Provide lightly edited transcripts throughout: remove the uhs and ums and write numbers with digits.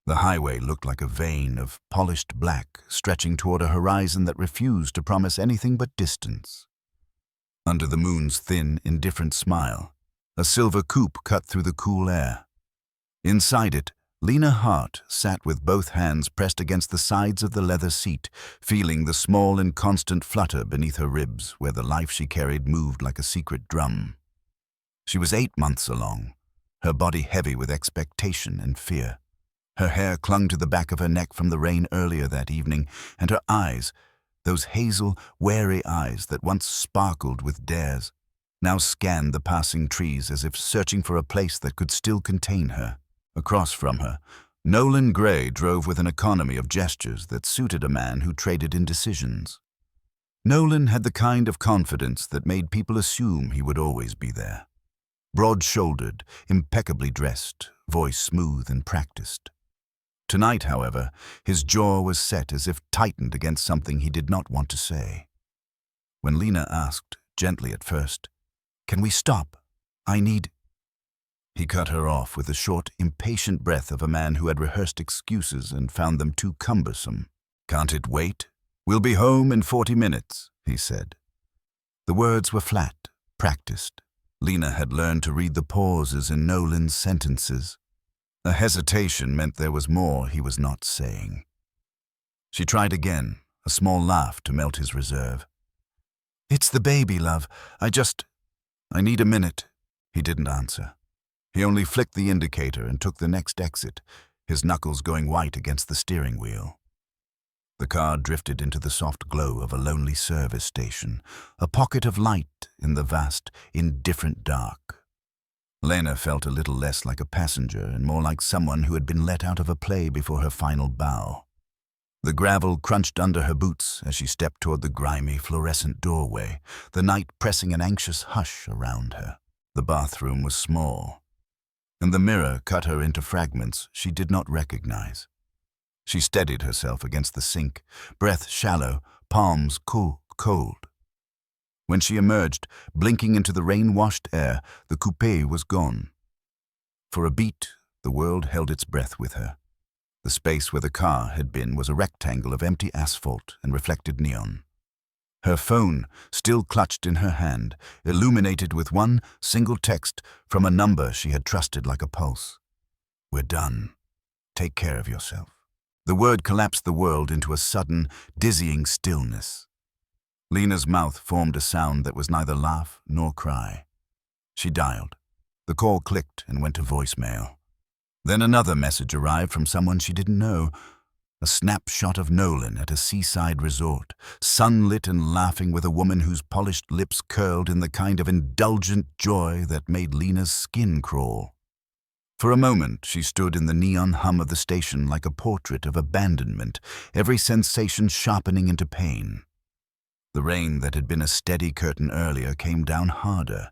The highway looked like a vein of polished black stretching toward a horizon that refused to promise anything but distance. Under the moon's thin, indifferent smile, a silver coupe cut through the cool air. Inside it, Lena Hart sat with both hands pressed against the sides of the leather seat, feeling the small and constant flutter beneath her ribs where the life she carried moved like a secret drum. She was 8 months along, her body heavy with expectation and fear. Her hair clung to the back of her neck from the rain earlier that evening, and her eyes, those hazel, wary eyes that once sparkled with dares, now scanned the passing trees as if searching for a place that could still contain her. Across from her, Nolan Gray drove with an economy of gestures that suited a man who traded indecisions. Nolan had the kind of confidence that made people assume he would always be there. Broad-shouldered, impeccably dressed, voice smooth and practiced. Tonight, however, his jaw was set as if tightened against something he did not want to say. When Lena asked, gently at first, "Can we stop? I need—" He cut her off with the short, impatient breath of a man who had rehearsed excuses and found them too cumbersome. "Can't it wait? We'll be home in 40 minutes, he said. The words were flat, practiced. Lena had learned to read the pauses in Nolan's sentences. A hesitation meant there was more he was not saying. She tried again, a small laugh to melt his reserve. "It's the baby, love. I need a minute." He didn't answer. He only flicked the indicator and took the next exit, his knuckles going white against the steering wheel. The car drifted into the soft glow of a lonely service station, a pocket of light in the vast, indifferent dark. Lena felt a little less like a passenger and more like someone who had been let out of a play before her final bow. The gravel crunched under her boots as she stepped toward the grimy, fluorescent doorway, the night pressing an anxious hush around her. The bathroom was small, and the mirror cut her into fragments she did not recognize. She steadied herself against the sink, breath shallow, palms cold. When she emerged, blinking into the rain-washed air, the coupé was gone. For a beat, the world held its breath with her. The space where the car had been was a rectangle of empty asphalt and reflected neon. Her phone, still clutched in her hand, illuminated with one single text from a number she had trusted like a pulse. "We're done. Take care of yourself." The word collapsed the world into a sudden, dizzying stillness. Lena's mouth formed a sound that was neither laugh nor cry. She dialed. The call clicked and went to voicemail. Then another message arrived from someone she didn't know. A snapshot of Nolan at a seaside resort, sunlit and laughing with a woman whose polished lips curled in the kind of indulgent joy that made Lena's skin crawl. For a moment, she stood in the neon hum of the station like a portrait of abandonment, every sensation sharpening into pain. The rain that had been a steady curtain earlier came down harder,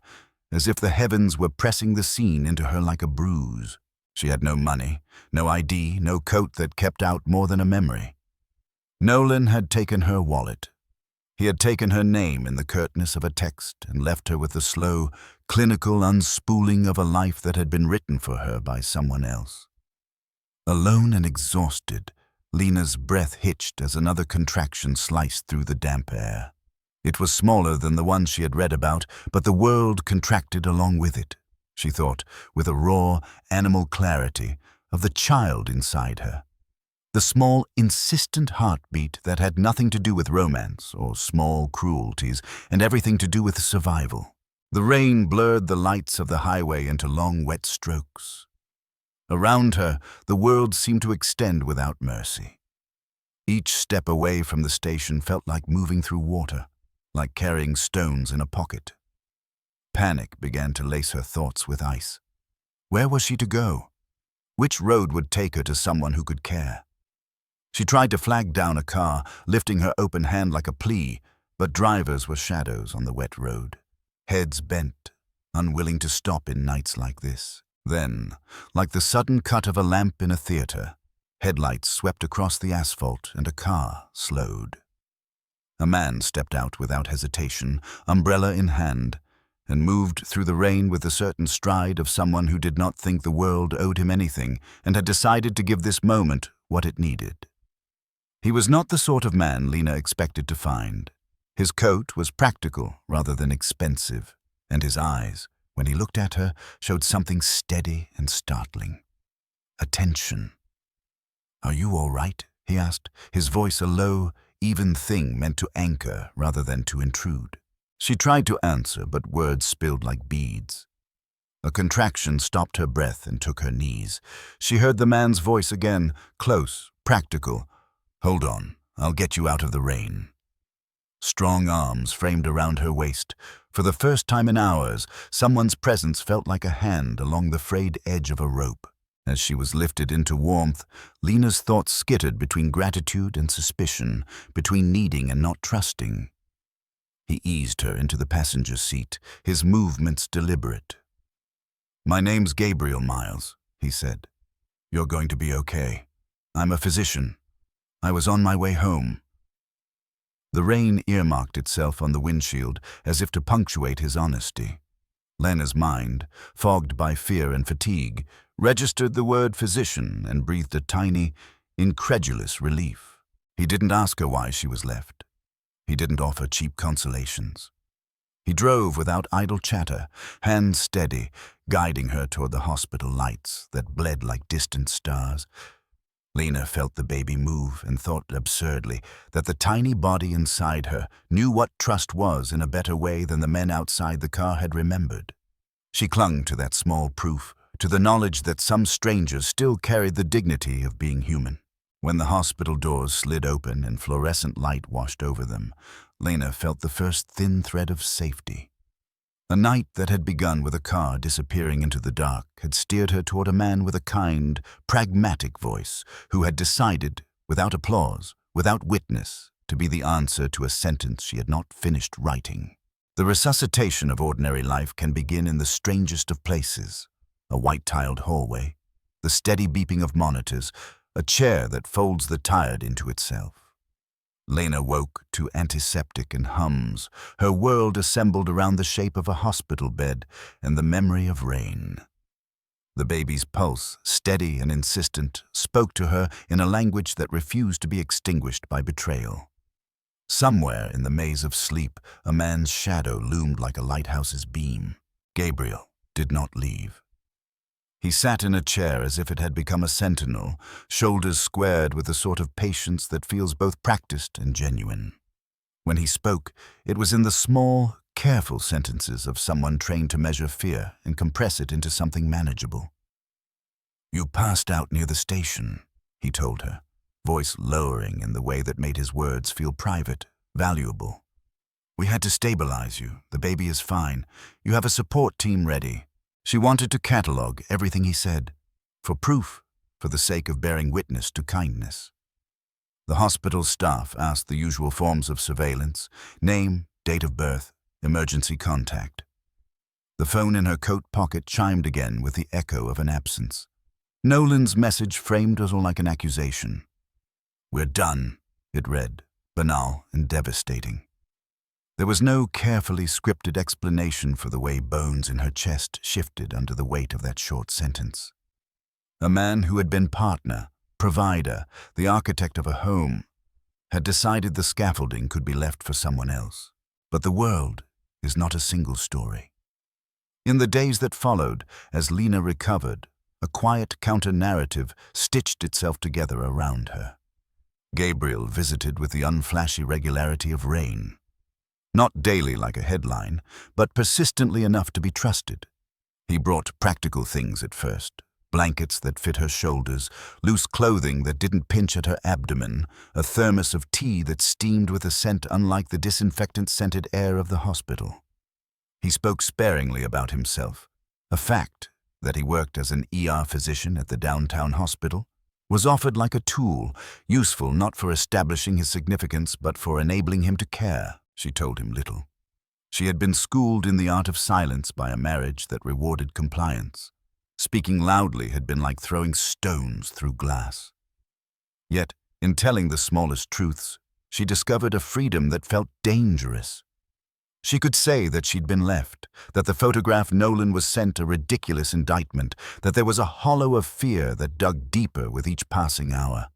as if the heavens were pressing the scene into her like a bruise. She had no money, no ID, no coat that kept out more than a memory. Nolan had taken her wallet. He had taken her name in the curtness of a text and left her with the slow, clinical unspooling of a life that had been written for her by someone else. Alone and exhausted, Lena's breath hitched as another contraction sliced through the damp air. It was smaller than the one she had read about, but the world contracted along with it, she thought, with a raw, animal clarity of the child inside her. The small, insistent heartbeat that had nothing to do with romance or small cruelties and everything to do with survival. The rain blurred the lights of the highway into long, wet strokes. Around her, the world seemed to extend without mercy. Each step away from the station felt like moving through water, like carrying stones in a pocket. Panic began to lace her thoughts with ice. Where was she to go? Which road would take her to someone who could care? She tried to flag down a car, lifting her open hand like a plea, but drivers were shadows on the wet road, heads bent, unwilling to stop in nights like this. Then, like the sudden cut of a lamp in a theater, headlights swept across the asphalt and a car slowed. A man stepped out without hesitation, umbrella in hand, and moved through the rain with the certain stride of someone who did not think the world owed him anything and had decided to give this moment what it needed. He was not the sort of man Lena expected to find. His coat was practical rather than expensive, and his eyes, when he looked at her, showed something steady and startling. Attention. "Are you all right?" he asked, his voice a low, even thing meant to anchor rather than to intrude. She tried to answer, but words spilled like beads. A contraction stopped her breath and took her knees. She heard the man's voice again, close, practical. "Hold on, I'll get you out of the rain." Strong arms framed around her waist. For the first time in hours, someone's presence felt like a hand along the frayed edge of a rope. As she was lifted into warmth, Lena's thoughts skittered between gratitude and suspicion, between needing and not trusting. He eased her into the passenger seat, his movements deliberate. "My name's Gabriel Miles," he said. "You're going to be okay. I'm a physician. I was on my way home." The rain earmarked itself on the windshield as if to punctuate his honesty. Lena's mind, fogged by fear and fatigue, registered the word physician and breathed a tiny, incredulous relief. He didn't ask her why she was left. He didn't offer cheap consolations. He drove without idle chatter, hands steady, guiding her toward the hospital lights that bled like distant stars. Lena felt the baby move and thought absurdly that the tiny body inside her knew what trust was in a better way than the men outside the car had remembered. She clung to that small proof, to the knowledge that some strangers still carried the dignity of being human. When the hospital doors slid open and fluorescent light washed over them, Lena felt the first thin thread of safety. A night that had begun with a car disappearing into the dark had steered her toward a man with a kind, pragmatic voice who had decided, without applause, without witness, to be the answer to a sentence she had not finished writing. The resuscitation of ordinary life can begin in the strangest of places: a white-tiled hallway, the steady beeping of monitors, a chair that folds the tired into itself. Lena woke to antiseptic and hums, her world assembled around the shape of a hospital bed and the memory of rain. The baby's pulse, steady and insistent, spoke to her in a language that refused to be extinguished by betrayal. Somewhere in the maze of sleep, a man's shadow loomed like a lighthouse's beam. Gabriel did not leave. He sat in a chair as if it had become a sentinel, shoulders squared with the sort of patience that feels both practiced and genuine. When he spoke, it was in the small, careful sentences of someone trained to measure fear and compress it into something manageable. "You passed out near the station," he told her, voice lowering in the way that made his words feel private, valuable. "We had to stabilize you. The baby is fine. You have a support team ready." She wanted to catalogue everything he said, for proof, for the sake of bearing witness to kindness. The hospital staff asked the usual forms of surveillance: name, date of birth, emergency contact. The phone in her coat pocket chimed again with the echo of an absence. Nolan's message framed as like an accusation. "We're done," it read, banal and devastating. There was no carefully scripted explanation for the way bones in her chest shifted under the weight of that short sentence. A man who had been partner, provider, the architect of a home, had decided the scaffolding could be left for someone else. But the world is not a single story. In the days that followed, as Lena recovered, a quiet counter-narrative stitched itself together around her. Gabriel visited with the unflashy regularity of rain. Not daily like a headline, but persistently enough to be trusted. He brought practical things at first: blankets that fit her shoulders, loose clothing that didn't pinch at her abdomen, a thermos of tea that steamed with a scent unlike the disinfectant-scented air of the hospital. He spoke sparingly about himself. A fact that he worked as an ER physician at the downtown hospital was offered like a tool, useful not for establishing his significance but for enabling him to care. She told him little. She had been schooled in the art of silence by a marriage that rewarded compliance. Speaking loudly had been like throwing stones through glass. Yet, in telling the smallest truths, she discovered a freedom that felt dangerous. She could say that she'd been left, that the photograph Nolan was sent a ridiculous indictment, that there was a hollow of fear that dug deeper with each passing hour.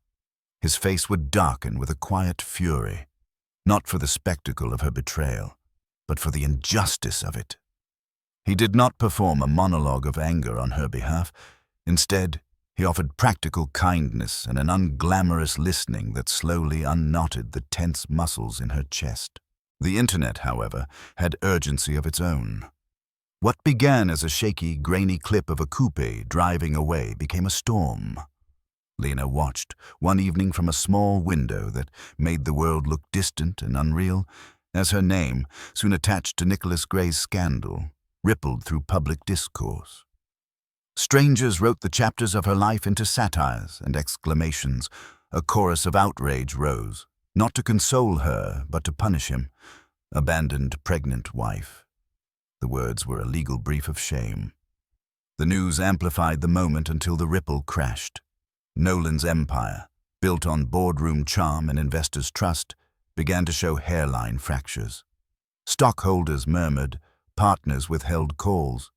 His face would darken with a quiet fury, not for the spectacle of her betrayal, but for the injustice of it. He did not perform a monologue of anger on her behalf. Instead, he offered practical kindness and an unglamorous listening that slowly unknotted the tense muscles in her chest. The internet, however, had urgency of its own. What began as a shaky, grainy clip of a coupe driving away became a storm. Lena watched, one evening from a small window that made the world look distant and unreal, as her name, soon attached to Nicholas Gray's scandal, rippled through public discourse. Strangers wrote the chapters of her life into satires and exclamations. A chorus of outrage rose, not to console her, but to punish him. Abandoned pregnant wife. The words were a legal brief of shame. The news amplified the moment until the ripple crashed. Nolan's empire, built on boardroom charm and investors' trust, began to show hairline fractures. Stockholders murmured, partners withheld calls.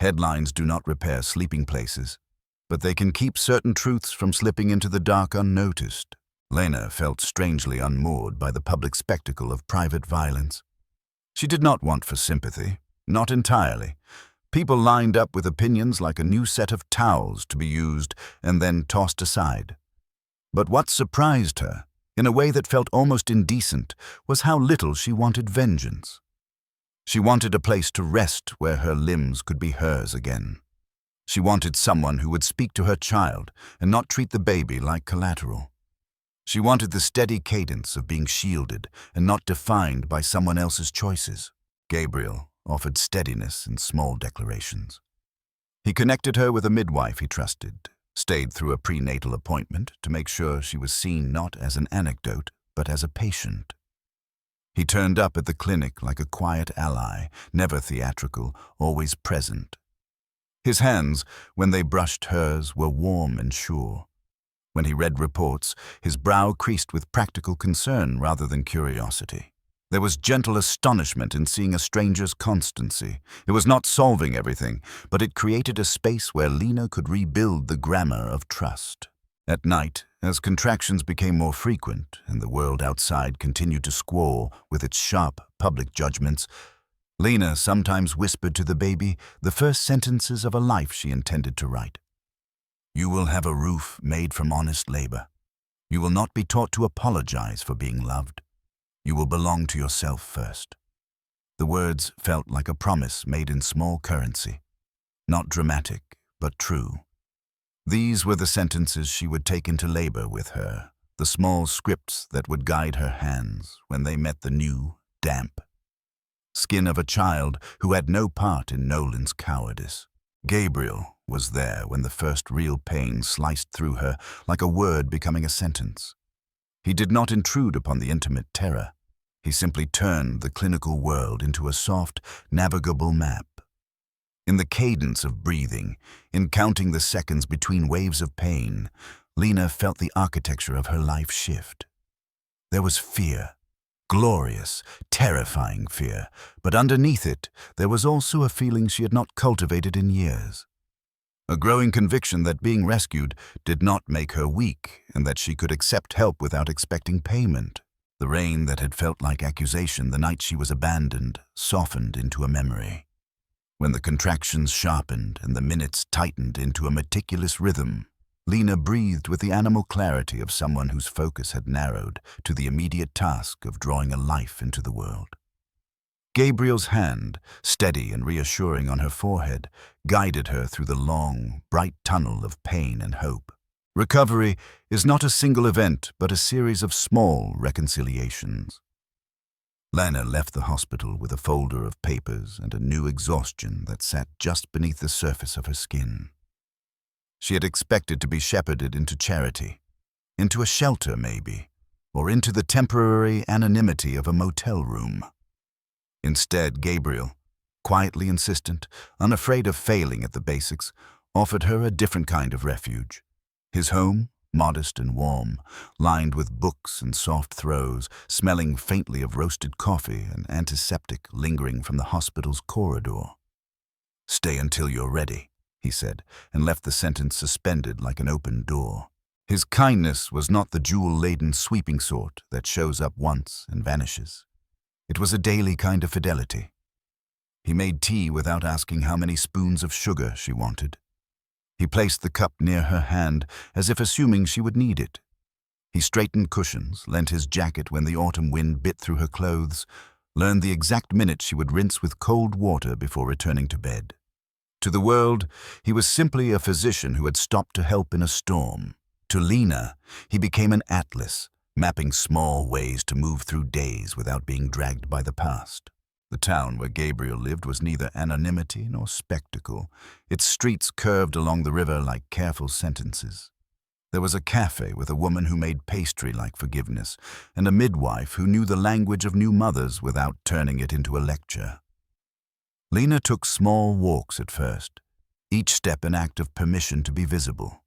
Headlines do not repair sleeping places, but they can keep certain truths from slipping into the dark unnoticed. Lena felt strangely unmoored by the public spectacle of private violence. She did not want for sympathy, not entirely. People lined up with opinions like a new set of towels to be used and then tossed aside. But what surprised her, in a way that felt almost indecent, was how little she wanted vengeance. She wanted a place to rest where her limbs could be hers again. She wanted someone who would speak to her child and not treat the baby like collateral. She wanted the steady cadence of being shielded and not defined by someone else's choices. Gabriel offered steadiness in small declarations. He connected her with a midwife he trusted, stayed through a prenatal appointment to make sure she was seen not as an anecdote, but as a patient. He turned up at the clinic like a quiet ally, never theatrical, always present. His hands, when they brushed hers, were warm and sure. When he read reports, his brow creased with practical concern rather than curiosity. There was gentle astonishment in seeing a stranger's constancy. It was not solving everything, but it created a space where Lena could rebuild the grammar of trust. At night, as contractions became more frequent and the world outside continued to squall with its sharp public judgments, Lena sometimes whispered to the baby the first sentences of a life she intended to write. "You will have a roof made from honest labor. You will not be taught to apologize for being loved. You will belong to yourself first." The words felt like a promise made in small currency, not dramatic, but true. These were the sentences she would take into labor with her, the small scripts that would guide her hands when they met the new, damp skin of a child who had no part in Nolan's cowardice. Gabriel was there when the first real pain sliced through her like a word becoming a sentence. He did not intrude upon the intimate terror. He simply turned the clinical world into a soft, navigable map. In the cadence of breathing, in counting the seconds between waves of pain, Lena felt the architecture of her life shift. There was fear, glorious, terrifying fear, but underneath it, there was also a feeling she had not cultivated in years. A growing conviction that being rescued did not make her weak and that she could accept help without expecting payment. The rain that had felt like accusation the night she was abandoned softened into a memory. When the contractions sharpened and the minutes tightened into a meticulous rhythm, Lena breathed with the animal clarity of someone whose focus had narrowed to the immediate task of drawing a life into the world. Gabriel's hand, steady and reassuring on her forehead, guided her through the long, bright tunnel of pain and hope. Recovery is not a single event, but a series of small reconciliations. Lena left the hospital with a folder of papers and a new exhaustion that sat just beneath the surface of her skin. She had expected to be shepherded into charity, into a shelter maybe, or into the temporary anonymity of a motel room. Instead, Gabriel, quietly insistent, unafraid of failing at the basics, offered her a different kind of refuge. His home, modest and warm, lined with books and soft throws, smelling faintly of roasted coffee and antiseptic lingering from the hospital's corridor. "Stay until you're ready," he said, and left the sentence suspended like an open door. His kindness was not the jewel-laden sweeping sort that shows up once and vanishes. It was a daily kind of fidelity. He made tea without asking how many spoons of sugar she wanted. He placed the cup near her hand, as if assuming she would need it. He straightened cushions, lent his jacket when the autumn wind bit through her clothes, learned the exact minute she would rinse with cold water before returning to bed. To the world, he was simply a physician who had stopped to help in a storm. To Lena, he became an atlas, mapping small ways to move through days without being dragged by the past. The town where Gabriel lived was neither anonymity nor spectacle. Its streets curved along the river like careful sentences. There was a cafe with a woman who made pastry like forgiveness, and a midwife who knew the language of new mothers without turning it into a lecture. Lena took small walks at first, each step an act of permission to be visible.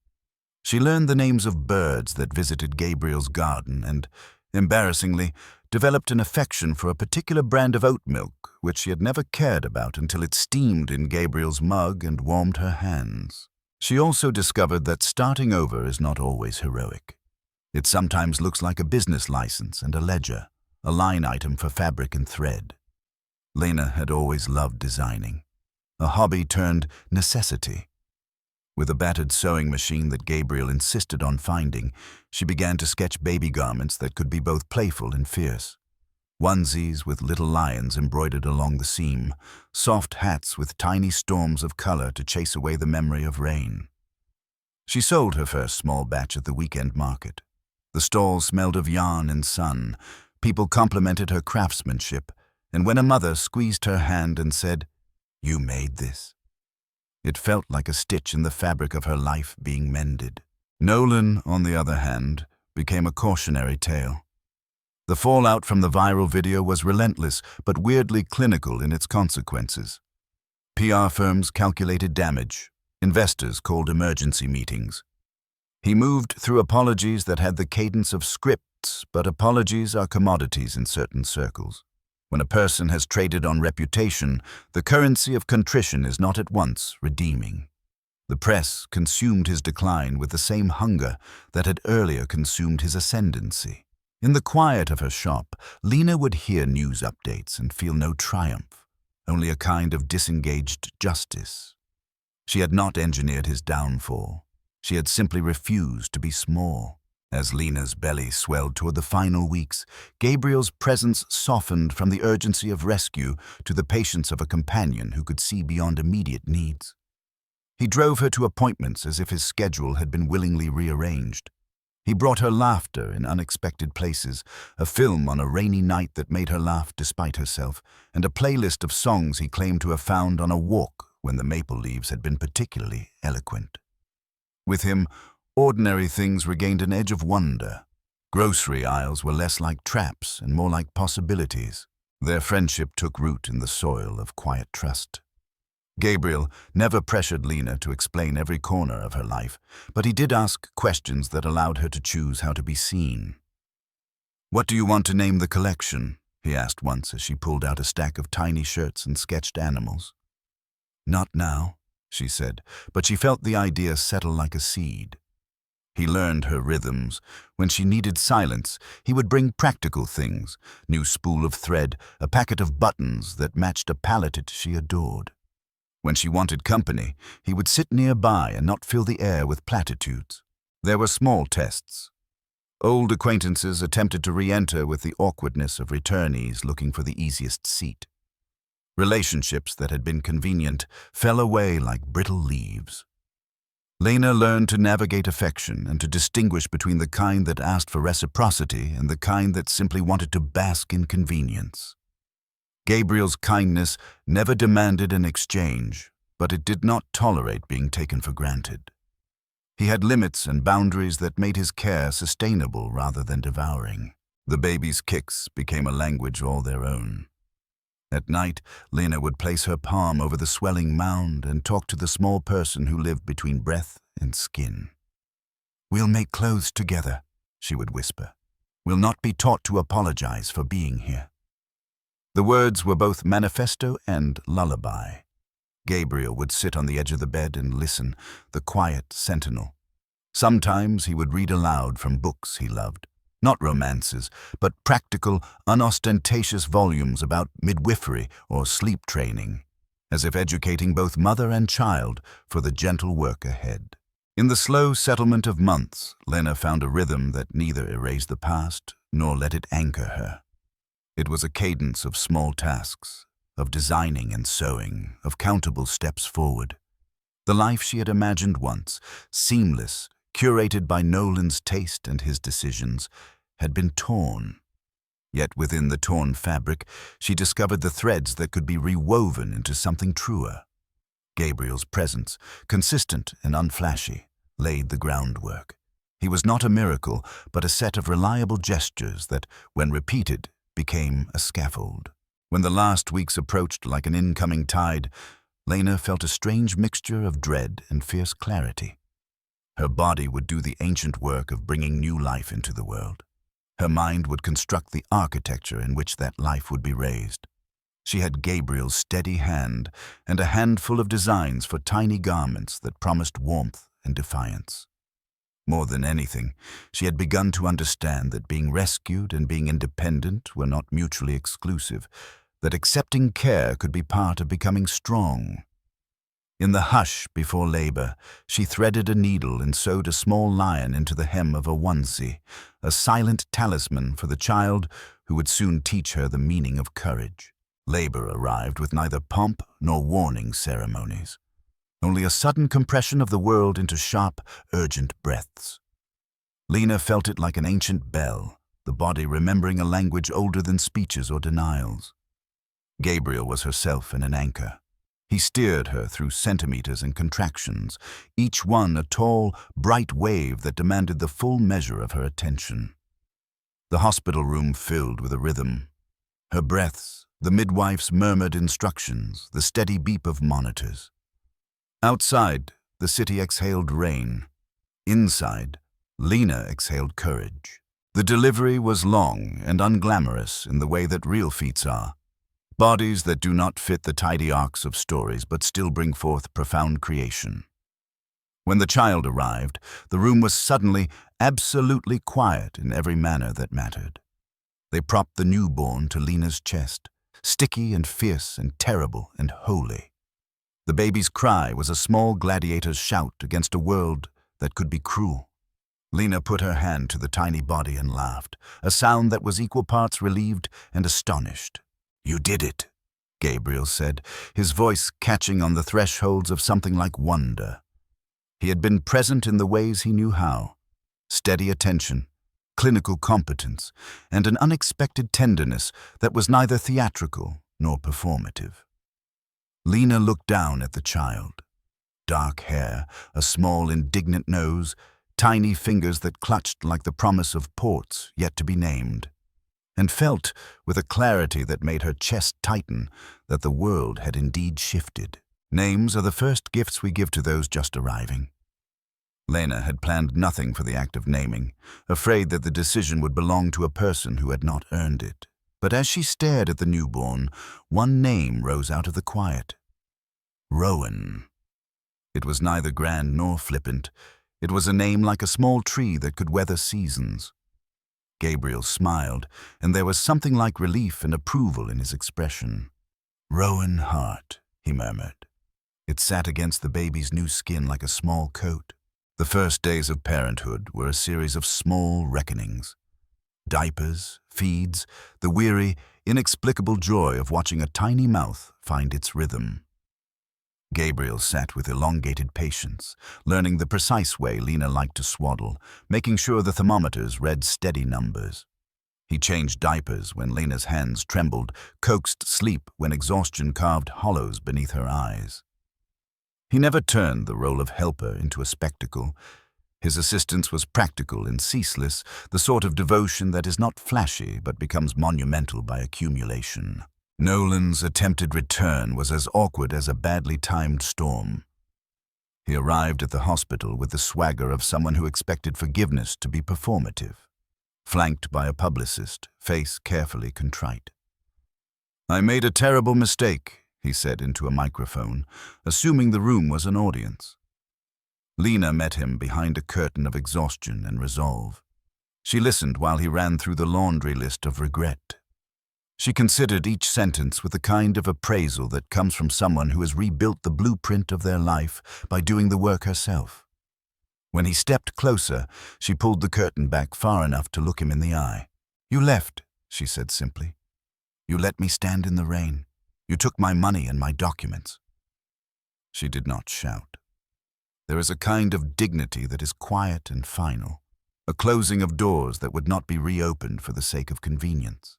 She learned the names of birds that visited Gabriel's garden and, embarrassingly, developed an affection for a particular brand of oat milk which she had never cared about until it steamed in Gabriel's mug and warmed her hands. She also discovered that starting over is not always heroic. It sometimes looks like a business license and a ledger, a line item for fabric and thread. Lena had always loved designing, a hobby turned necessity. With a battered sewing machine that Gabriel insisted on finding, she began to sketch baby garments that could be both playful and fierce. Onesies with little lions embroidered along the seam, soft hats with tiny storms of color to chase away the memory of rain. She sold her first small batch at the weekend market. The stall smelled of yarn and sun. People complimented her craftsmanship, and when a mother squeezed her hand and said, "You made this," it felt like a stitch in the fabric of her life being mended. Nolan, on the other hand, became a cautionary tale. The fallout from the viral video was relentless but weirdly clinical in its consequences. PR firms calculated damage. Investors called emergency meetings. He moved through apologies that had the cadence of scripts, but apologies are commodities in certain circles. When a person has traded on reputation, the currency of contrition is not at once redeeming. The press consumed his decline with the same hunger that had earlier consumed his ascendancy. In the quiet of her shop, Lena would hear news updates and feel no triumph, only a kind of disengaged justice. She had not engineered his downfall. She had simply refused to be small. As Lena's belly swelled toward the final weeks, Gabriel's presence softened from the urgency of rescue to the patience of a companion who could see beyond immediate needs. He drove her to appointments as if his schedule had been willingly rearranged. He brought her laughter in unexpected places, a film on a rainy night that made her laugh despite herself, and a playlist of songs he claimed to have found on a walk when the maple leaves had been particularly eloquent. With him, ordinary things regained an edge of wonder. Grocery aisles were less like traps and more like possibilities. Their friendship took root in the soil of quiet trust. Gabriel never pressured Lena to explain every corner of her life, but he did ask questions that allowed her to choose how to be seen. "What do you want to name the collection?" he asked once as she pulled out a stack of tiny shirts and sketched animals. "Not now," she said, but she felt the idea settle like a seed. He learned her rhythms. When she needed silence, he would bring practical things, new spool of thread, a packet of buttons that matched a palette she adored. When she wanted company, he would sit nearby and not fill the air with platitudes. There were small tests. Old acquaintances attempted to re-enter with the awkwardness of returnees looking for the easiest seat. Relationships that had been convenient fell away like brittle leaves. Lena learned to navigate affection and to distinguish between the kind that asked for reciprocity and the kind that simply wanted to bask in convenience. Gabriel's kindness never demanded an exchange, but it did not tolerate being taken for granted. He had limits and boundaries that made his care sustainable rather than devouring. The baby's kicks became a language all their own. At night, Lena would place her palm over the swelling mound and talk to the small person who lived between breath and skin. "We'll make clothes together," she would whisper. "We'll not be taught to apologize for being here." The words were both manifesto and lullaby. Gabriel would sit on the edge of the bed and listen, the quiet sentinel. Sometimes he would read aloud from books he loved, not romances, but practical, unostentatious volumes about midwifery or sleep training, as if educating both mother and child for the gentle work ahead. In the slow settlement of months, Lena found a rhythm that neither erased the past nor let it anchor her. It was a cadence of small tasks, of designing and sewing, of countable steps forward. The life she had imagined once, seamless, curated by Nolan's taste and his decisions, had been torn. Yet within the torn fabric, she discovered the threads that could be rewoven into something truer. Gabriel's presence, consistent and unflashy, laid the groundwork. He was not a miracle, but a set of reliable gestures that, when repeated, became a scaffold. When the last weeks approached like an incoming tide, Lena felt a strange mixture of dread and fierce clarity. Her body would do the ancient work of bringing new life into the world. Her mind would construct the architecture in which that life would be raised. She had Gabriel's steady hand and a handful of designs for tiny garments that promised warmth and defiance. More than anything, she had begun to understand that being rescued and being independent were not mutually exclusive, that accepting care could be part of becoming strong. In the hush before labor, she threaded a needle and sewed a small lion into the hem of a onesie, a silent talisman for the child who would soon teach her the meaning of courage. Labor arrived with neither pomp nor warning ceremonies, only a sudden compression of the world into sharp, urgent breaths. Lena felt it like an ancient bell, the body remembering a language older than speeches or denials. Gabriel was herself in an anchor. He steered her through centimeters and contractions, each one a tall, bright wave that demanded the full measure of her attention. The hospital room filled with a rhythm. Her breaths, the midwife's murmured instructions, the steady beep of monitors. Outside, the city exhaled rain. Inside, Lena exhaled courage. The delivery was long and unglamorous in the way that real feats are. Bodies that do not fit the tidy arcs of stories but still bring forth profound creation. When the child arrived, the room was suddenly absolutely quiet in every manner that mattered. They propped the newborn to Lena's chest, sticky and fierce and terrible and holy. The baby's cry was a small gladiator's shout against a world that could be cruel. Lena put her hand to the tiny body and laughed, a sound that was equal parts relieved and astonished. "You did it," Gabriel said, his voice catching on the thresholds of something like wonder. He had been present in the ways he knew how. Steady attention, clinical competence, and an unexpected tenderness that was neither theatrical nor performative. Lena looked down at the child. Dark hair, a small indignant nose, tiny fingers that clutched like the promise of ports yet to be named, and felt, with a clarity that made her chest tighten, that the world had indeed shifted. Names are the first gifts we give to those just arriving. Lena had planned nothing for the act of naming, afraid that the decision would belong to a person who had not earned it. But as she stared at the newborn, one name rose out of the quiet. Rowan. It was neither grand nor flippant. It was a name like a small tree that could weather seasons. Gabriel smiled, and there was something like relief and approval in his expression. "Rowan Hart," he murmured. It sat against the baby's new skin like a small coat. The first days of parenthood were a series of small reckonings. Diapers, feeds, the weary, inexplicable joy of watching a tiny mouth find its rhythm. Gabriel sat with elongated patience, learning the precise way Lena liked to swaddle, making sure the thermometers read steady numbers. He changed diapers when Lena's hands trembled, coaxed sleep when exhaustion carved hollows beneath her eyes. He never turned the role of helper into a spectacle. His assistance was practical and ceaseless, the sort of devotion that is not flashy but becomes monumental by accumulation. Nolan's attempted return was as awkward as a badly timed storm. He arrived at the hospital with the swagger of someone who expected forgiveness to be performative, flanked by a publicist, face carefully contrite. "I made a terrible mistake," he said into a microphone, assuming the room was an audience. Lena met him behind a curtain of exhaustion and resolve. She listened while he ran through the laundry list of regret. She considered each sentence with the kind of appraisal that comes from someone who has rebuilt the blueprint of their life by doing the work herself. When he stepped closer, she pulled the curtain back far enough to look him in the eye. "You left," she said simply. "You let me stand in the rain. You took my money and my documents." She did not shout. There is a kind of dignity that is quiet and final, a closing of doors that would not be reopened for the sake of convenience.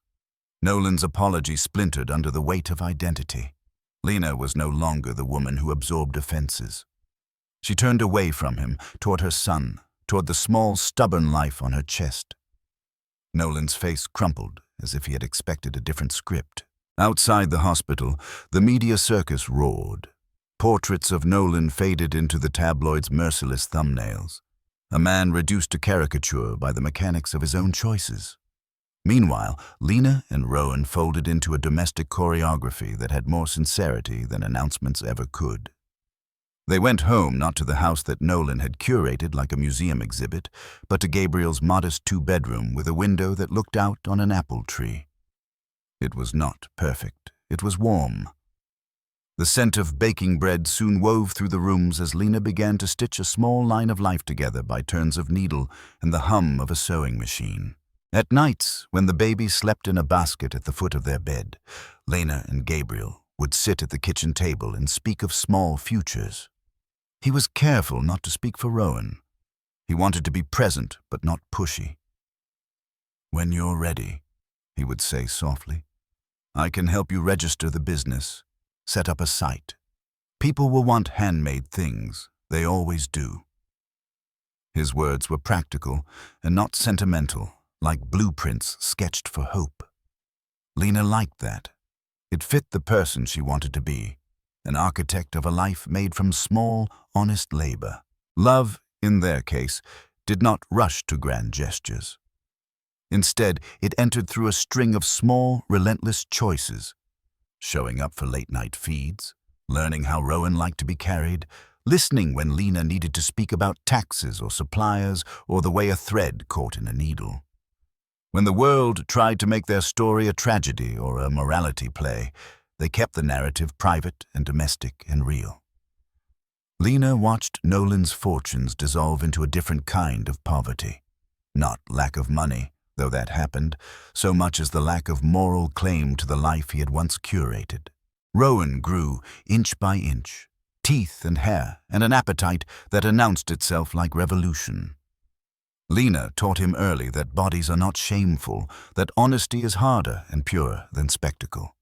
Nolan's apology splintered under the weight of identity. Lena was no longer the woman who absorbed offenses. She turned away from him, toward her son, toward the small, stubborn life on her chest. Nolan's face crumpled, as if he had expected a different script. Outside the hospital, the media circus roared. Portraits of Nolan faded into the tabloids' merciless thumbnails. A man reduced to caricature by the mechanics of his own choices. Meanwhile, Lena and Rowan folded into a domestic choreography that had more sincerity than announcements ever could. They went home, not to the house that Nolan had curated like a museum exhibit, but to Gabriel's modest two-bedroom with a window that looked out on an apple tree. It was not perfect. It was warm. The scent of baking bread soon wove through the rooms as Lena began to stitch a small line of life together by turns of needle and the hum of a sewing machine. At nights, when the baby slept in a basket at the foot of their bed, Lena and Gabriel would sit at the kitchen table and speak of small futures. He was careful not to speak for Rowan. He wanted to be present, but not pushy. "When you're ready," he would say softly, "I can help you register the business, set up a site. People will want handmade things. They always do." His words were practical and not sentimental, like blueprints sketched for hope. Lena liked that. It fit the person she wanted to be, an architect of a life made from small, honest labor. Love, in their case, did not rush to grand gestures. Instead, it entered through a string of small, relentless choices. Showing up for late-night feeds, learning how Rowan liked to be carried, listening when Lena needed to speak about taxes or suppliers or the way a thread caught in a needle. When the world tried to make their story a tragedy or a morality play, they kept the narrative private and domestic and real. Lena watched Nolan's fortunes dissolve into a different kind of poverty. Not lack of money, though that happened, so much as the lack of moral claim to the life he had once curated. Rowan grew inch by inch, teeth and hair, and an appetite that announced itself like revolution. Lena taught him early that bodies are not shameful, that honesty is harder and purer than spectacle.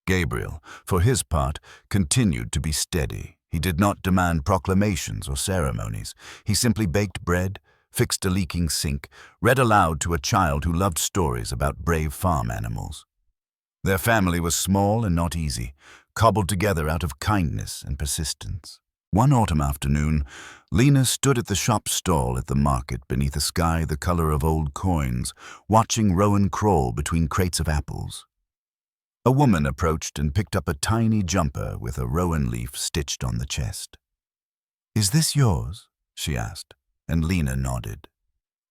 Gabriel, for his part, continued to be steady. He did not demand proclamations or ceremonies. He simply baked bread, fixed a leaking sink, read aloud to a child who loved stories about brave farm animals. Their family was small and not easy, cobbled together out of kindness and persistence. One autumn afternoon, Lena stood at the shop stall at the market beneath a sky the color of old coins, watching Rowan crawl between crates of apples. A woman approached and picked up a tiny jumper with a rowan leaf stitched on the chest. "Is this yours?" she asked, and Lena nodded.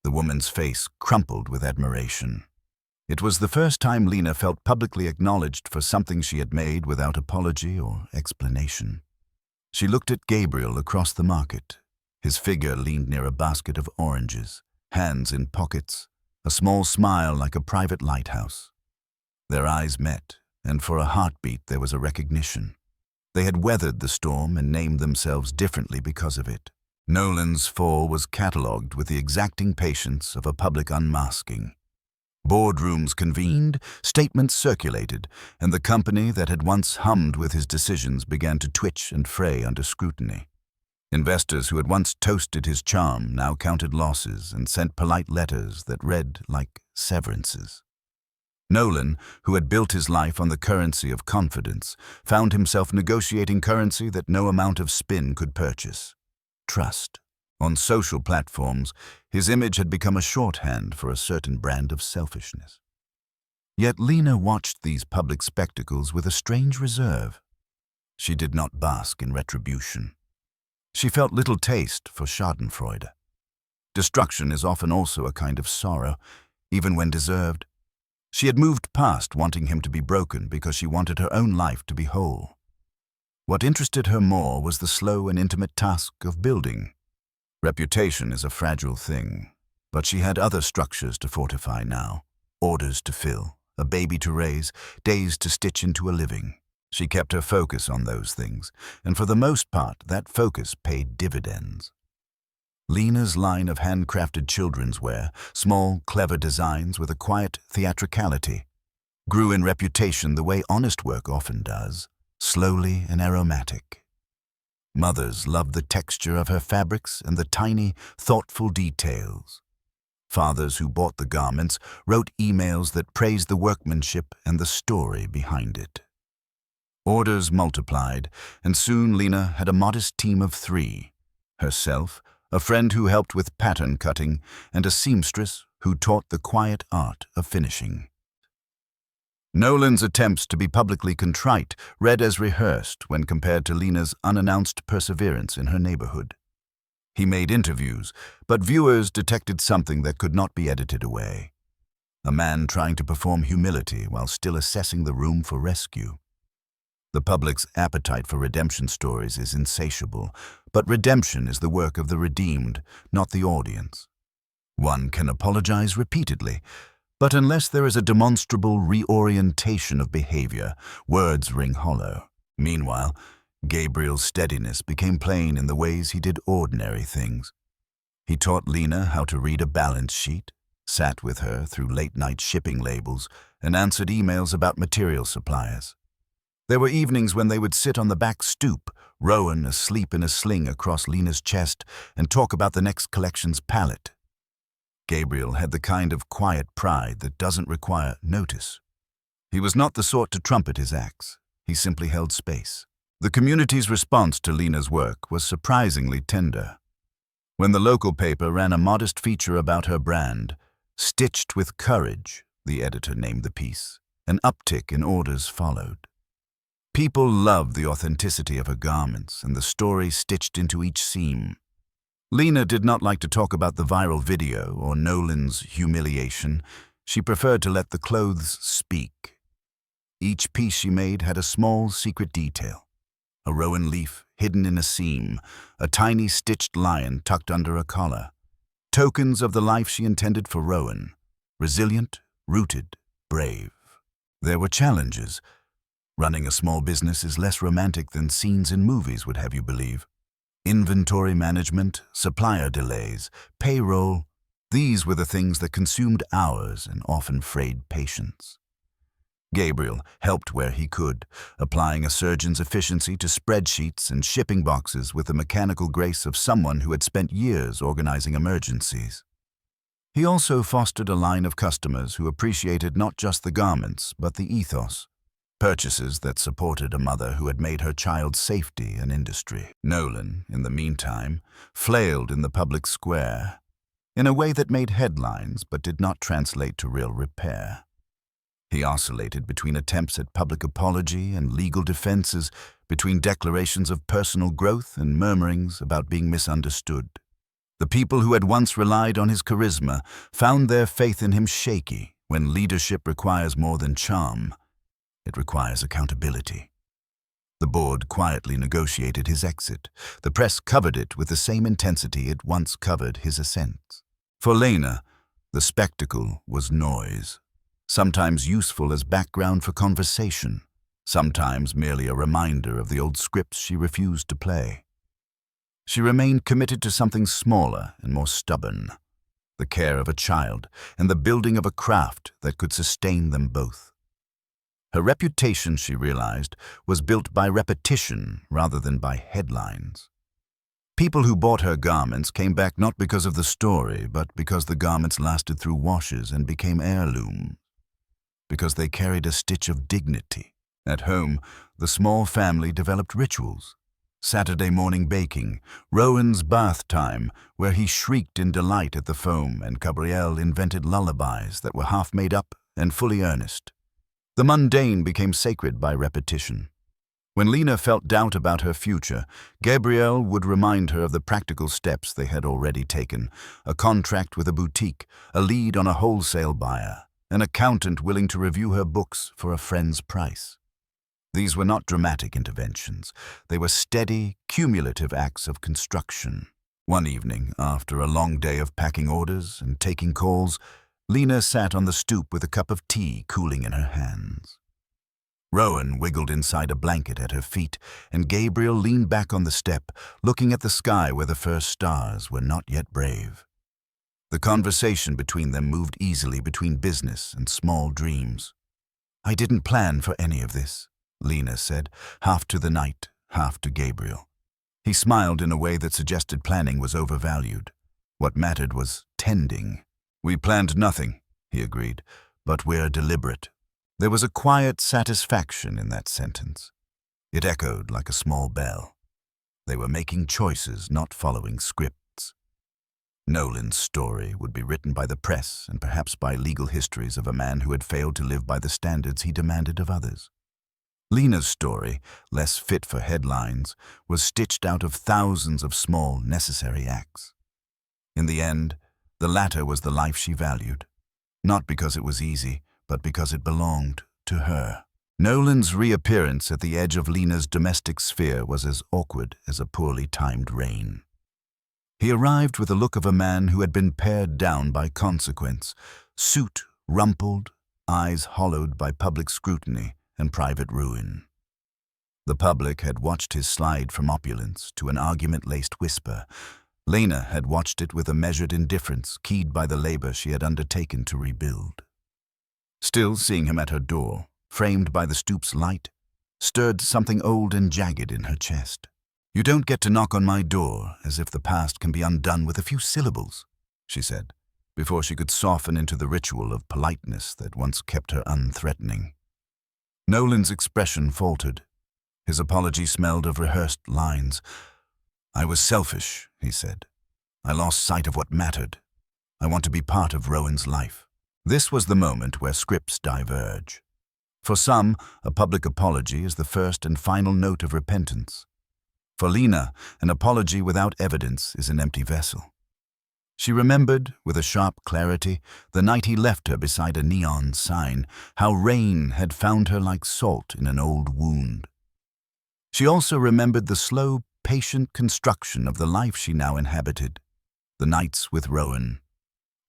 The woman's face crumpled with admiration. It was the first time Lena felt publicly acknowledged for something she had made without apology or explanation. She looked at Gabriel across the market. His figure leaned near a basket of oranges, hands in pockets, a small smile like a private lighthouse. Their eyes met, and for a heartbeat there was a recognition. They had weathered the storm and named themselves differently because of it. Nolan's fall was catalogued with the exacting patience of a public unmasking. Boardrooms convened, statements circulated, and the company that had once hummed with his decisions began to twitch and fray under scrutiny. Investors who had once toasted his charm now counted losses and sent polite letters that read like severances. Nolan, who had built his life on the currency of confidence, found himself negotiating currency that no amount of spin could purchase. trust. On social platforms, his image had become a shorthand for a certain brand of selfishness. Yet Lena watched these public spectacles with a strange reserve. She did not bask in retribution. She felt little taste for schadenfreude. Destruction is often also a kind of sorrow, even when deserved. She had moved past wanting him to be broken because she wanted her own life to be whole. What interested her more was the slow and intimate task of building. Reputation is a fragile thing, but she had other structures to fortify now, orders to fill, a baby to raise, days to stitch into a living. She kept her focus on those things, and for the most part, that focus paid dividends. Lena's line of handcrafted children's wear, small, clever designs with a quiet theatricality, grew in reputation the way honest work often does, slowly and aromatic. Mothers loved the texture of her fabrics and the tiny, thoughtful details. Fathers who bought the garments wrote emails that praised the workmanship and the story behind it. Orders multiplied, and soon Lena had a modest team of 3, herself, a friend who helped with pattern cutting, and a seamstress who taught the quiet art of finishing. Nolan's attempts to be publicly contrite read as rehearsed when compared to Lena's unannounced perseverance in her neighborhood. He made interviews, but viewers detected something that could not be edited away. A man trying to perform humility while still assessing the room for rescue. The public's appetite for redemption stories is insatiable, but redemption is the work of the redeemed, not the audience. One can apologize repeatedly, but unless there is a demonstrable reorientation of behavior, words ring hollow. Meanwhile, Gabriel's steadiness became plain in the ways he did ordinary things. He taught Lena how to read a balance sheet, sat with her through late-night shipping labels, and answered emails about material suppliers. There were evenings when they would sit on the back stoop, Rowan asleep in a sling across Lena's chest, and talk about the next collection's palette. Gabriel had the kind of quiet pride that doesn't require notice. He was not the sort to trumpet his acts. He simply held space. The community's response to Lena's work was surprisingly tender. When the local paper ran a modest feature about her brand, "Stitched with Courage," the editor named the piece, an uptick in orders followed. People loved the authenticity of her garments and the story stitched into each seam. Lena did not like to talk about the viral video or Nolan's humiliation. She preferred to let the clothes speak. Each piece she made had a small secret detail. A rowan leaf hidden in a seam, a tiny stitched lion tucked under a collar. Tokens of the life she intended for Rowan. Resilient, rooted, brave. There were challenges. Running a small business is less romantic than scenes in movies would have you believe. Inventory management, supplier delays, payroll, these were the things that consumed hours and often frayed patience. Gabriel helped where he could, applying a surgeon's efficiency to spreadsheets and shipping boxes with the mechanical grace of someone who had spent years organizing emergencies. He also fostered a line of customers who appreciated not just the garments, but the ethos. Purchases that supported a mother who had made her child's safety an industry. Nolan, in the meantime, flailed in the public square, in a way that made headlines but did not translate to real repair. He oscillated between attempts at public apology and legal defenses, between declarations of personal growth and murmurings about being misunderstood. The people who had once relied on his charisma found their faith in him shaky when leadership requires more than charm. It requires accountability. The board quietly negotiated his exit. The press covered it with the same intensity it once covered his ascent. For Lena, the spectacle was noise, sometimes useful as background for conversation, sometimes merely a reminder of the old scripts she refused to play. She remained committed to something smaller and more stubborn, the care of a child and the building of a craft that could sustain them both. Her reputation, she realized, was built by repetition rather than by headlines. People who bought her garments came back not because of the story, but because the garments lasted through washes and became heirlooms, because they carried a stitch of dignity. At home, the small family developed rituals. Saturday morning baking, Rowan's bath time, where he shrieked in delight at the foam, and Gabrielle invented lullabies that were half made up and fully earnest. The mundane became sacred by repetition. When Lena felt doubt about her future, Gabrielle would remind her of the practical steps they had already taken: a contract with a boutique, a lead on a wholesale buyer, an accountant willing to review her books for a friend's price. These were not dramatic interventions. They were steady, cumulative acts of construction. One evening, after a long day of packing orders and taking calls, Lena sat on the stoop with a cup of tea cooling in her hands. Rowan wiggled inside a blanket at her feet, and Gabriel leaned back on the step, looking at the sky where the first stars were not yet brave. The conversation between them moved easily between business and small dreams. "I didn't plan for any of this," Lena said, half to the night, half to Gabriel. He smiled in a way that suggested planning was overvalued. What mattered was tending. "We planned nothing," he agreed, "but we're deliberate." There was a quiet satisfaction in that sentence. It echoed like a small bell. They were making choices, not following scripts. Nolan's story would be written by the press and perhaps by legal histories of a man who had failed to live by the standards he demanded of others. Lena's story, less fit for headlines, was stitched out of thousands of small, necessary acts. In the end, the latter was the life she valued, not because it was easy, but because it belonged to her. Nolan's reappearance at the edge of Lena's domestic sphere was as awkward as a poorly timed rain. He arrived with the look of a man who had been pared down by consequence, suit rumpled, eyes hollowed by public scrutiny and private ruin. The public had watched his slide from opulence to an argument-laced whisper. Lena had watched it with a measured indifference keyed by the labor she had undertaken to rebuild. Still, seeing him at her door, framed by the stoop's light, stirred something old and jagged in her chest. "You don't get to knock on my door as if the past can be undone with a few syllables," she said, before she could soften into the ritual of politeness that once kept her unthreatening. Nolan's expression faltered. His apology smelled of rehearsed lines. "I was selfish," he said. "I lost sight of what mattered. I want to be part of Rowan's life." This was the moment where scripts diverge. For some, a public apology is the first and final note of repentance. For Lena, an apology without evidence is an empty vessel. She remembered, with a sharp clarity, the night he left her beside a neon sign, how rain had found her like salt in an old wound. She also remembered the slow, patient construction of the life she now inhabited, the nights with Rowan,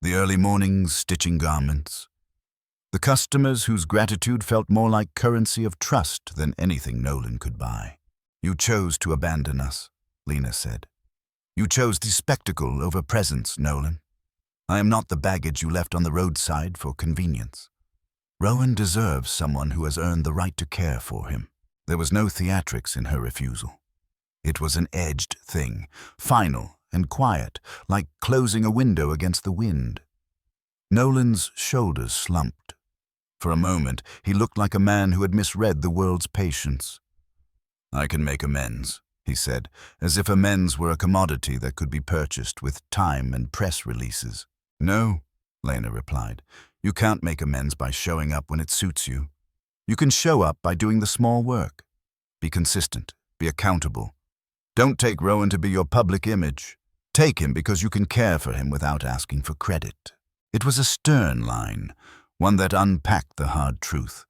the early mornings stitching garments, the customers whose gratitude felt more like currency of trust than anything Nolan could buy. "You chose to abandon us," Lena said. "You chose the spectacle over presence, Nolan. I am not the baggage you left on the roadside for convenience. Rowan deserves someone who has earned the right to care for him." There was no theatrics in her refusal. It was an edged thing, final and quiet, like closing a window against the wind. Nolan's shoulders slumped. For a moment, he looked like a man who had misread the world's patience. "I can make amends," he said, as if amends were a commodity that could be purchased with time and press releases. "No," Lena replied. "You can't make amends by showing up when it suits you. You can show up by doing the small work. Be consistent. Be accountable. Don't take Rowan to be your public image. Take him because you can care for him without asking for credit." It was a stern line, one that unpacked the hard truth.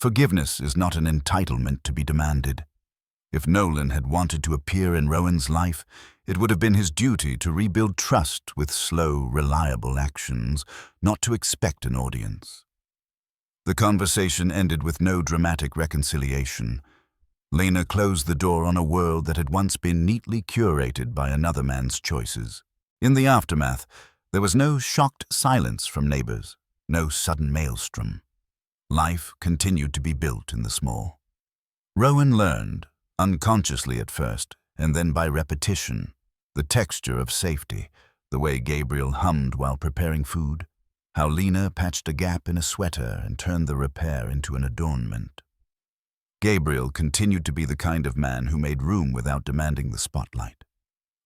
Forgiveness is not an entitlement to be demanded. If Nolan had wanted to appear in Rowan's life, it would have been his duty to rebuild trust with slow, reliable actions, not to expect an audience. The conversation ended with no dramatic reconciliation. Lena closed the door on a world that had once been neatly curated by another man's choices. In the aftermath, there was no shocked silence from neighbors, no sudden maelstrom. Life continued to be built in the small. Rowan learned, unconsciously at first, and then by repetition, the texture of safety, the way Gabriel hummed while preparing food, how Lena patched a gap in a sweater and turned the repair into an adornment. Gabriel continued to be the kind of man who made room without demanding the spotlight.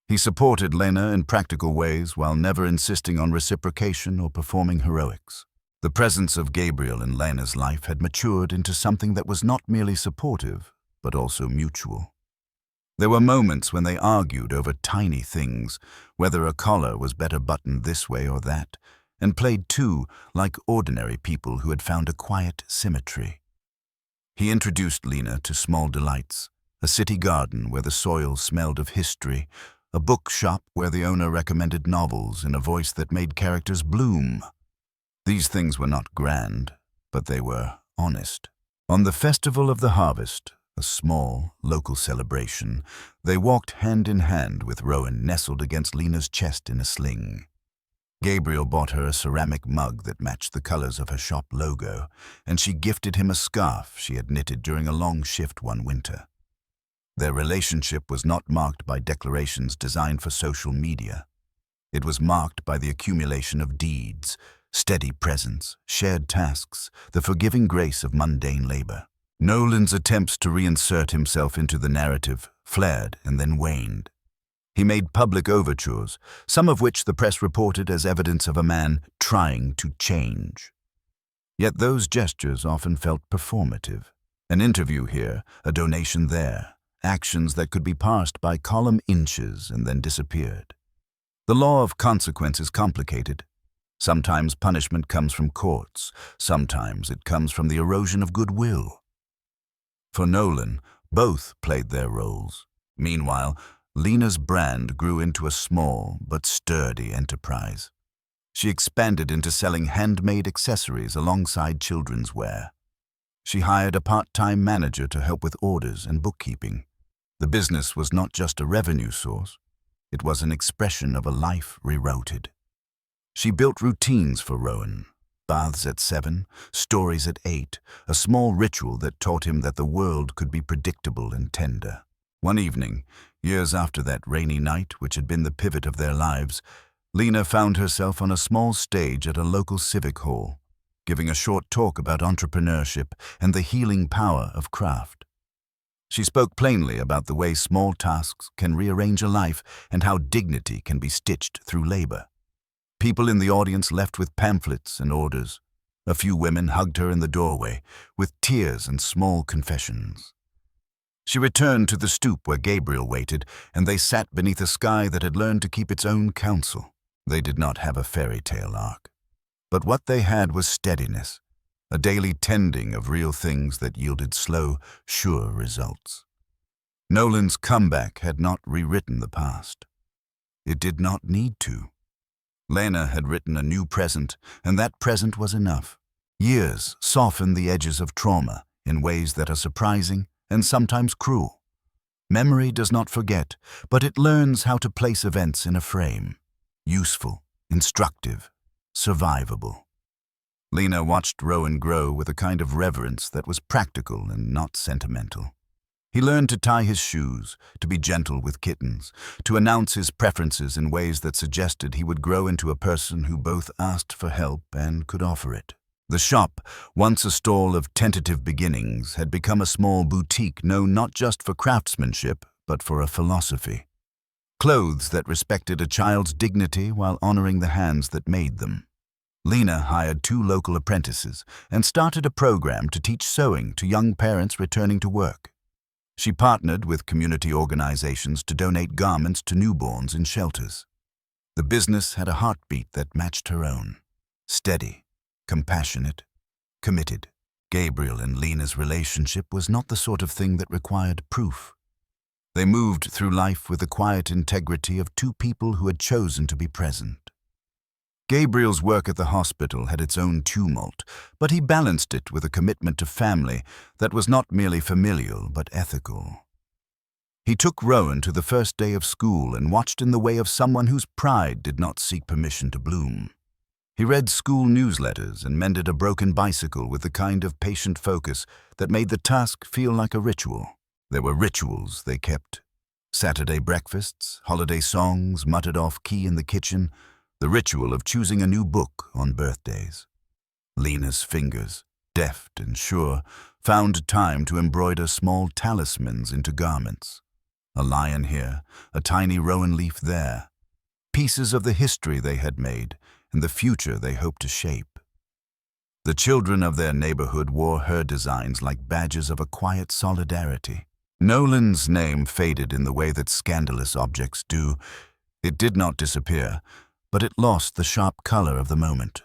He supported Lena in practical ways while never insisting on reciprocation or performing heroics. The presence of Gabriel in Lena's life had matured into something that was not merely supportive, but also mutual. There were moments when they argued over tiny things, whether a collar was better buttoned this way or that, and played too like ordinary people who had found a quiet symmetry. He introduced Lena to small delights, a city garden where the soil smelled of history, a bookshop where the owner recommended novels in a voice that made characters bloom. These things were not grand, but they were honest. On the Festival of the Harvest, a small, local celebration, they walked hand in hand with Rowan nestled against Lena's chest in a sling. Gabriel bought her a ceramic mug that matched the colors of her shop logo, and she gifted him a scarf she had knitted during a long shift one winter. Their relationship was not marked by declarations designed for social media. It was marked by the accumulation of deeds, steady presence, shared tasks, the forgiving grace of mundane labor. Nolan's attempts to reinsert himself into the narrative flared and then waned. He made public overtures, some of which the press reported as evidence of a man trying to change. Yet those gestures often felt performative. An interview here, a donation there, actions that could be parsed by column inches and then disappeared. The law of consequence is complicated. Sometimes punishment comes from courts, sometimes it comes from the erosion of goodwill. For Nolan, both played their roles. Meanwhile, Lena's brand grew into a small but sturdy enterprise. She expanded into selling handmade accessories alongside children's wear. She hired a part-time manager to help with orders and bookkeeping. The business was not just a revenue source, it was an expression of a life rerouted. She built routines for Rowan. Baths at 7, stories at 8, a small ritual that taught him that the world could be predictable and tender. One evening, years after that rainy night which had been the pivot of their lives, Lena found herself on a small stage at a local civic hall, giving a short talk about entrepreneurship and the healing power of craft. She spoke plainly about the way small tasks can rearrange a life and how dignity can be stitched through labor. People in the audience left with pamphlets and orders. A few women hugged her in the doorway, with tears and small confessions. She returned to the stoop where Gabriel waited, and they sat beneath a sky that had learned to keep its own counsel. They did not have a fairy tale arc. But what they had was steadiness, a daily tending of real things that yielded slow, sure results. Nolan's comeback had not rewritten the past. It did not need to. Lena had written a new present, and that present was enough. Years soften the edges of trauma in ways that are surprising and sometimes cruel. Memory does not forget, but it learns how to place events in a frame. Useful, instructive, survivable. Lena watched Rowan grow with a kind of reverence that was practical and not sentimental. He learned to tie his shoes, to be gentle with kittens, to announce his preferences in ways that suggested he would grow into a person who both asked for help and could offer it. The shop, once a stall of tentative beginnings, had become a small boutique known not just for craftsmanship, but for a philosophy. Clothes that respected a child's dignity while honoring the hands that made them. Lena hired 2 local apprentices and started a program to teach sewing to young parents returning to work. She partnered with community organizations to donate garments to newborns in shelters. The business had a heartbeat that matched her own. Steady, compassionate, committed. Gabriel and Lena's relationship was not the sort of thing that required proof. They moved through life with the quiet integrity of 2 people who had chosen to be present. Gabriel's work at the hospital had its own tumult, but he balanced it with a commitment to family that was not merely familial but ethical. He took Rowan to the first day of school and watched in the way of someone whose pride did not seek permission to bloom. He read school newsletters and mended a broken bicycle with the kind of patient focus that made the task feel like a ritual. There were rituals they kept. Saturday breakfasts, holiday songs muttered off key in the kitchen, the ritual of choosing a new book on birthdays. Lena's fingers, deft and sure, found time to embroider small talismans into garments. A lion here, a tiny rowan leaf there, pieces of the history they had made and the future they hoped to shape. The children of their neighborhood wore her designs like badges of a quiet solidarity. Nolan's name faded in the way that scandalous objects do. It did not disappear, but it lost the sharp color of the moment.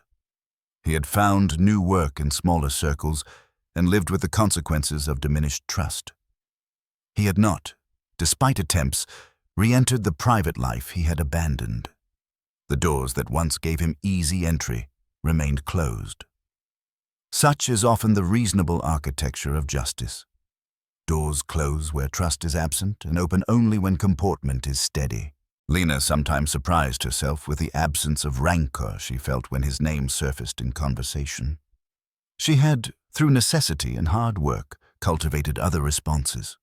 He had found new work in smaller circles and lived with the consequences of diminished trust. He had not, despite attempts, re-entered the private life he had abandoned. The doors that once gave him easy entry remained closed. Such is often the reasonable architecture of justice. Doors close where trust is absent and open only when comportment is steady. Lena sometimes surprised herself with the absence of rancor she felt when his name surfaced in conversation. She had, through necessity and hard work, cultivated other responses.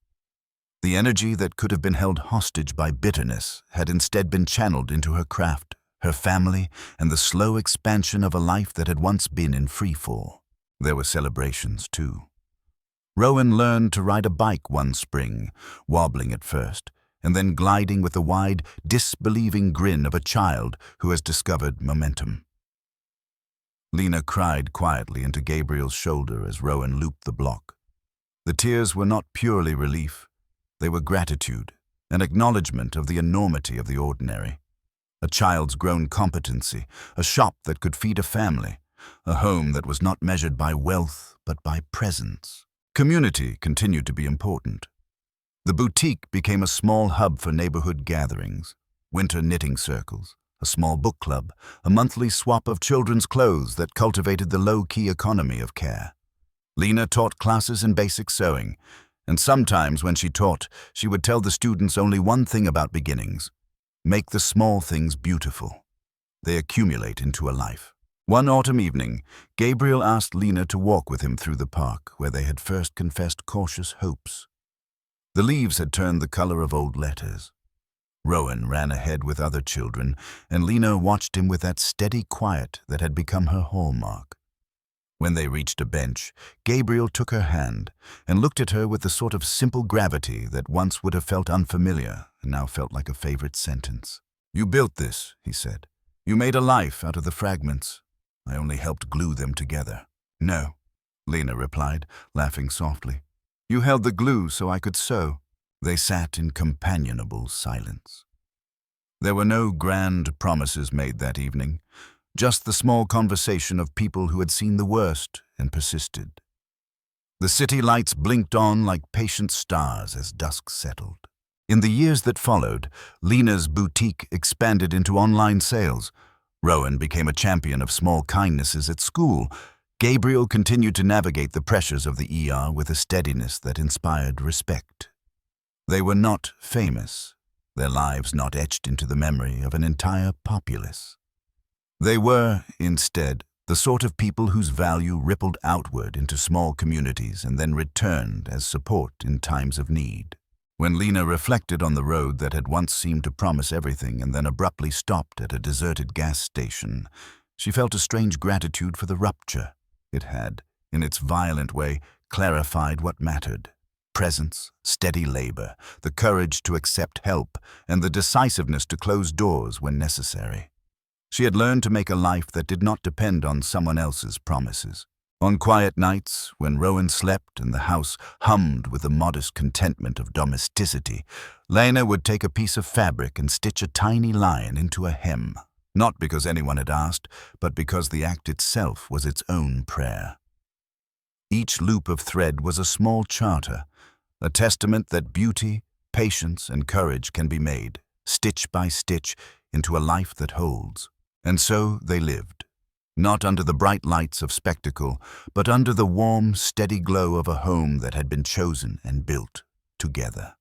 The energy that could have been held hostage by bitterness had instead been channeled into her craft, her family, and the slow expansion of a life that had once been in free fall. There were celebrations, too. Rowan learned to ride a bike one spring, wobbling at first, and then gliding with the wide, disbelieving grin of a child who has discovered momentum. Lena cried quietly into Gabriel's shoulder as Rowan looped the block. The tears were not purely relief. They were gratitude, an acknowledgement of the enormity of the ordinary. A child's grown competency, a shop that could feed a family, a home that was not measured by wealth but by presence. Community continued to be important. The boutique became a small hub for neighborhood gatherings, winter knitting circles, a small book club, a monthly swap of children's clothes that cultivated the low-key economy of care. Lena taught classes in basic sewing, and sometimes when she taught, she would tell the students only one thing about beginnings: make the small things beautiful. They accumulate into a life. One autumn evening, Gabriel asked Lena to walk with him through the park where they had first confessed cautious hopes. The leaves had turned the color of old letters. Rowan ran ahead with other children, and Lena watched him with that steady quiet that had become her hallmark. When they reached a bench, Gabriel took her hand and looked at her with the sort of simple gravity that once would have felt unfamiliar and now felt like a favorite sentence. "You built this," he said. "You made a life out of the fragments. I only helped glue them together." "No," Lena replied, laughing softly. "You held the glue so I could sew." They sat in companionable silence. There were no grand promises made that evening, just the small conversation of people who had seen the worst and persisted. The city lights blinked on like patient stars as dusk settled. In the years that followed, Lena's boutique expanded into online sales. Rowan became a champion of small kindnesses at school. Gabriel continued to navigate the pressures of the ER with a steadiness that inspired respect. They were not famous, their lives not etched into the memory of an entire populace. They were, instead, the sort of people whose value rippled outward into small communities and then returned as support in times of need. When Lena reflected on the road that had once seemed to promise everything and then abruptly stopped at a deserted gas station, she felt a strange gratitude for the rupture. It had, in its violent way, clarified what mattered: presence, steady labor, the courage to accept help, and the decisiveness to close doors when necessary. She had learned to make a life that did not depend on someone else's promises. On quiet nights, when Rowan slept and the house hummed with the modest contentment of domesticity, Lena would take a piece of fabric and stitch a tiny lion into a hem, not because anyone had asked, but because the act itself was its own prayer. Each loop of thread was a small charter, a testament that beauty, patience, and courage can be made, stitch by stitch, into a life that holds. And so they lived. Not under the bright lights of spectacle, but under the warm, steady glow of a home that had been chosen and built together.